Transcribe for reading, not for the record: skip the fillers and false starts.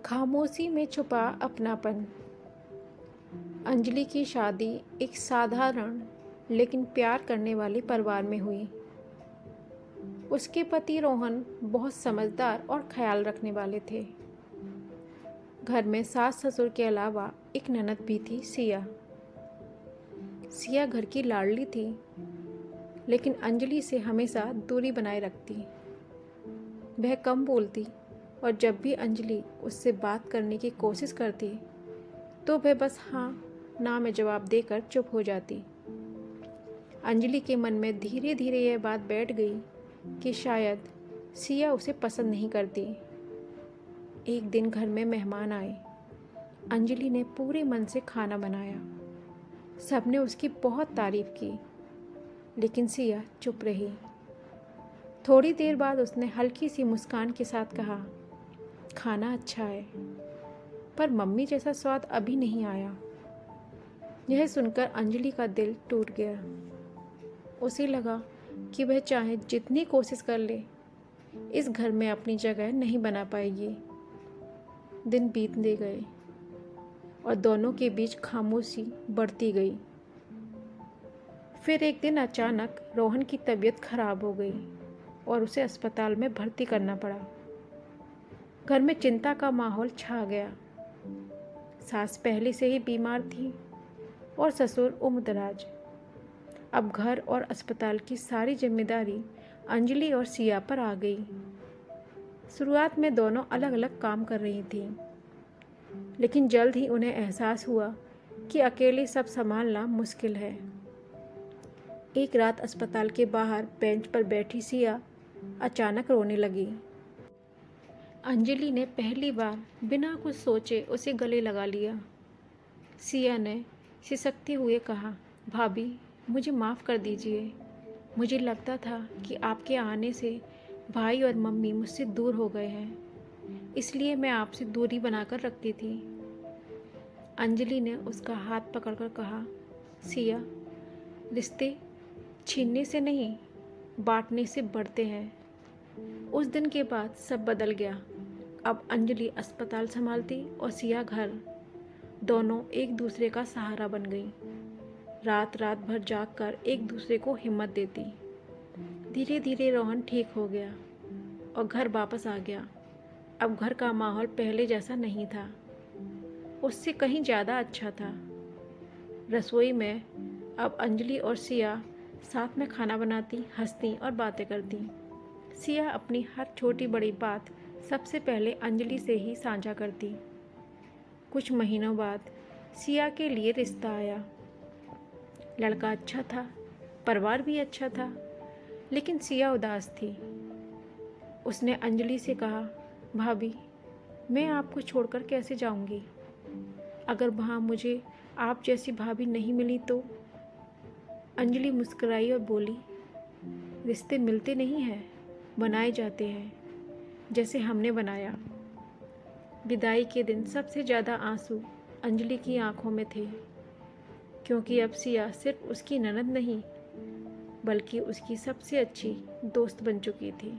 खामोशी में छुपा अपनापन। अंजलि की शादी एक साधारण लेकिन प्यार करने वाले परिवार में हुई। उसके पति रोहन बहुत समझदार और ख्याल रखने वाले थे। घर में सास ससुर के अलावा एक ननद भी थी, सिया। सिया घर की लाडली थी, लेकिन अंजलि से हमेशा दूरी बनाए रखती। वह कम बोलती और जब भी अंजलि उससे बात करने की कोशिश करती तो वह बस हाँ ना में जवाब देकर चुप हो जाती। अंजलि के मन में धीरे धीरे यह बात बैठ गई कि शायद सिया उसे पसंद नहीं करती। एक दिन घर में मेहमान आए। अंजलि ने पूरे मन से खाना बनाया। सबने उसकी बहुत तारीफ की, लेकिन सिया चुप रही। थोड़ी देर बाद उसने हल्की सी मुस्कान के साथ कहा, खाना अच्छा है, पर मम्मी जैसा स्वाद अभी नहीं आया। यह सुनकर अंजलि का दिल टूट गया। उसे लगा कि वह चाहे जितनी कोशिश कर ले, इस घर में अपनी जगह नहीं बना पाएगी। दिन बीतते गए और दोनों के बीच खामोशी बढ़ती गई। फिर एक दिन अचानक रोहन की तबीयत खराब हो गई और उसे अस्पताल में भर्ती करना पड़ा। घर में चिंता का माहौल छा गया। सास पहले से ही बीमार थी और ससुर उम्रदराज। अब घर और अस्पताल की सारी जिम्मेदारी अंजलि और सिया पर आ गई। शुरुआत में दोनों अलग अलग काम कर रही थीं, लेकिन जल्द ही उन्हें एहसास हुआ कि अकेले सब संभालना मुश्किल है। एक रात अस्पताल के बाहर बेंच पर बैठी सिया अचानक रोने लगी। अंजलि ने पहली बार बिना कुछ सोचे उसे गले लगा लिया। सिया ने सिसकते हुए कहा, भाभी, मुझे माफ़ कर दीजिए। मुझे लगता था कि आपके आने से भाई और मम्मी मुझसे दूर हो गए हैं, इसलिए मैं आपसे दूरी बनाकर रखती थी। अंजलि ने उसका हाथ पकड़कर कहा, सिया, रिश्ते छीनने से नहीं, बांटने से बढ़ते हैं। उस दिन के बाद सब बदल गया। अब अंजलि अस्पताल संभालती और सिया घर। दोनों एक दूसरे का सहारा बन गई। रात रात भर जागकर एक दूसरे को हिम्मत देती। धीरे धीरे रोहन ठीक हो गया और घर वापस आ गया। अब घर का माहौल पहले जैसा नहीं था, उससे कहीं ज़्यादा अच्छा था। रसोई में अब अंजलि और सिया साथ में खाना बनाती, हंसती और बातें करती। सिया अपनी हर छोटी बड़ी बात सबसे पहले अंजलि से ही साझा करती। कुछ महीनों बाद सिया के लिए रिश्ता आया। लड़का अच्छा था, परिवार भी अच्छा था, लेकिन सिया उदास थी। उसने अंजलि से कहा, भाभी, मैं आपको छोड़कर कैसे जाऊंगी? अगर वहाँ मुझे आप जैसी भाभी नहीं मिली तो? अंजलि मुस्कुराई और बोली, रिश्ते मिलते नहीं हैं, बनाए जाते हैं, जैसे हमने बनाया। विदाई के दिन सबसे ज़्यादा आंसू अंजलि की आंखों में थे, क्योंकि अब सिया सिर्फ उसकी ननद नहीं, बल्कि उसकी सबसे अच्छी दोस्त बन चुकी थी।